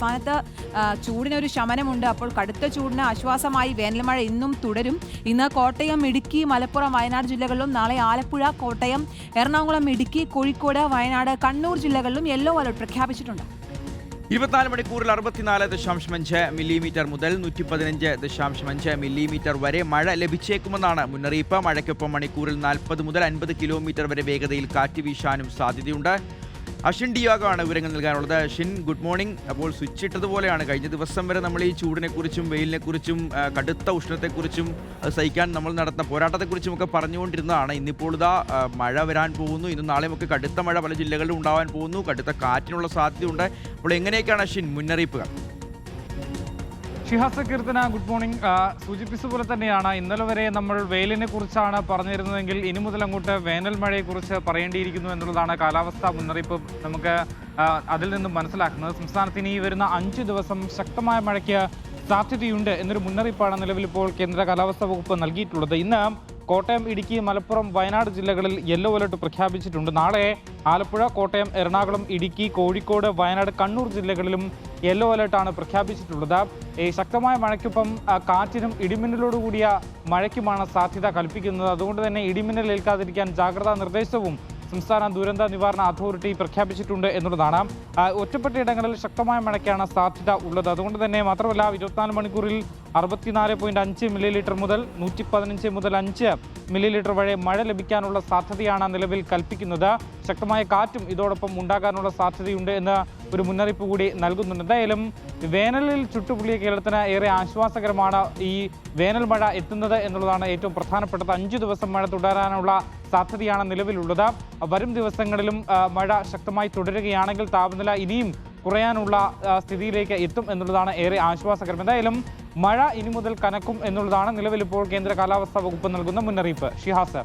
സംസ്ഥാനത്ത് ചൂടിനൊരു ശമനമുണ്ട്. അപ്പോൾ കടുത്ത ചൂടിന് ആശ്വാസമായി വേനൽമഴ ഇന്നും തുടരും. ഇന്ന് കോട്ടയം, ഇടുക്കി, മലപ്പുറം, വയനാട് ജില്ലകളിലും നാളെ ആലപ്പുഴ, കോട്ടയം, എറണാകുളം, ഇടുക്കി, കോഴിക്കോട്, വയനാട്, കണ്ണൂർ ജില്ലകളിലും യെല്ലോ അലർട്ട് പ്രഖ്യാപിച്ചിട്ടുണ്ട്. 24 മണിക്കൂറിൽ 64.5 മില്ലിമീറ്റർ മുതൽ 115.5 മില്ലിമീറ്റർ വരെ മഴ ലഭിച്ചേക്കുമെന്നാണ് മുന്നറിയിപ്പ്. മഴയ്ക്കൊപ്പം മണിക്കൂറിൽ 40 മുതൽ 50 കിലോമീറ്റർ വരെ വേഗതയിൽ കാറ്റ് വീശാനും സാധ്യതയുണ്ട്. അശ്വിൻ ഡിയാഗാണ് വിവരങ്ങൾ നൽകാനുള്ളത്. Ashwin, good morning. അപ്പോൾ സ്വിച്ച് ഇട്ടതുപോലെയാണ് കഴിഞ്ഞ ദിവസം വരെ നമ്മൾ ഈ ചൂടിനെക്കുറിച്ചും വെയിലിനെക്കുറിച്ചും കടുത്ത ഉഷ്ണത്തെക്കുറിച്ചും സഹിക്കാൻ നമ്മൾ നടത്തുന്ന പോരാട്ടത്തെക്കുറിച്ചും ഒക്കെ പറഞ്ഞുകൊണ്ടിരുന്നതാണ്. ഇന്നിപ്പോൾ ഇതാ മഴ വരാൻ പോകുന്നു. ഇന്നും നാളെയും ഒക്കെ കടുത്ത മഴ പല ജില്ലകളിലും ഉണ്ടാവാൻ പോകുന്നു. കടുത്ത കാറ്റിനുള്ള സാധ്യതയുണ്ട്. അപ്പോൾ എങ്ങനെയൊക്കെയാണ് അശ്വിൻ മുന്നറിയിപ്പുകൾ? Shihas Keerthana, good morning. സൂചിപ്പിച്ച പോലെ തന്നെയാണ് ഇന്നലെ വരെ നമ്മൾ വെയിലിനെ കുറിച്ചാണ് പറഞ്ഞിരുന്നതെങ്കിൽ ഇനി മുതൽ അങ്ങോട്ട് വേനൽ മഴയെക്കുറിച്ച് പറയേണ്ടിയിരിക്കുന്നു എന്നുള്ളതാണ് കാലാവസ്ഥാ മുന്നറിയിപ്പ് നമുക്ക് അതിൽ നിന്നും മനസ്സിലാക്കുന്നത്. സംസ്ഥാനത്ത് ഇനി വരുന്ന 5 ദിവസം ശക്തമായ മഴയ്ക്ക് സാധ്യതയുണ്ട് എന്നൊരു മുന്നറിയിപ്പാണ് നിലവിലിപ്പോൾ കേന്ദ്ര കാലാവസ്ഥാ വകുപ്പ് നൽകിയിട്ടുള്ളത്. ഇന്ന് കോട്ടയം, ഇടുക്കി, മലപ്പുറം, വയനാട് ജില്ലകളിൽ യെല്ലോ അലർട്ട് പ്രഖ്യാപിച്ചിട്ടുണ്ട്. നാളെ ആലപ്പുഴ, കോട്ടയം, എറണാകുളം, ഇടുക്കി, കോഴിക്കോട്, വയനാട്, കണ്ണൂർ ജില്ലകളിലും യെല്ലോ അലർട്ടാണ് പ്രഖ്യാപിച്ചിട്ടുള്ളത്. ഈ ശക്തമായ മഴയ്ക്കൊപ്പം കാറ്റിനും ഇടിമിന്നലോടുകൂടിയ മഴയ്ക്കുമാണ് സാധ്യത കൽപ്പിക്കുന്നത്. അതുകൊണ്ട് തന്നെ ഇടിമിന്നൽ ഏൽക്കാതിരിക്കാൻ ജാഗ്രതാ നിർദ്ദേശവും സംസ്ഥാന ദുരന്ത നിവാരണ അതോറിറ്റി പ്രഖ്യാപിച്ചിട്ടുണ്ട് എന്നുള്ളതാണ്. ഒറ്റപ്പെട്ട ഇടങ്ങളിൽ ശക്തമായ മഴയ്ക്കാണ് സാധ്യത ഉള്ളത്. അതുകൊണ്ട് തന്നെ മാത്രമല്ല 24 മണിക്കൂറിൽ 64.5 മില്ലിലിറ്റർ മുതൽ 115 മുതൽ 5 മില്ലിലിറ്റർ വരെ മഴ ലഭിക്കാനുള്ള സാധ്യതയാണ് നിലവിൽ കൽപ്പിക്കുന്നത്. ശക്തമായ കാറ്റും ഇതോടൊപ്പം ഉണ്ടാകാനുള്ള സാധ്യതയുണ്ട് എന്ന് ഒരു മുന്നറിയിപ്പ് കൂടി നൽകുന്നുണ്ട്. എന്തായാലും വേനലിൽ ചുട്ടുപൊള്ളിയ കേരളത്തിന് ഏറെ ആശ്വാസകരമാണ് ഈ വേനൽ മഴ എത്തുന്നത് എന്നുള്ളതാണ് ഏറ്റവും പ്രധാനപ്പെട്ടത്. 5 ദിവസം മഴ തുടരാനുള്ള സാധ്യതയാണ് നിലവിലുള്ളത്. വരും ദിവസങ്ങളിലും മഴ ശക്തമായി തുടരുകയാണെങ്കിൽ താപനില ഇനിയും കുറയാനുള്ള സ്ഥിതിയിലേക്ക് എത്തും എന്നുള്ളതാണ് ഏറെ ആശ്വാസകരം. എന്തായാലും മഴ ഇനി മുതൽ കനക്കും എന്നുള്ളതാണ് നിലവിലിപ്പോൾ കേന്ദ്ര കാലാവസ്ഥാ വകുപ്പ് നൽകുന്ന മുന്നറിയിപ്പ്. ഷിഹാസ്.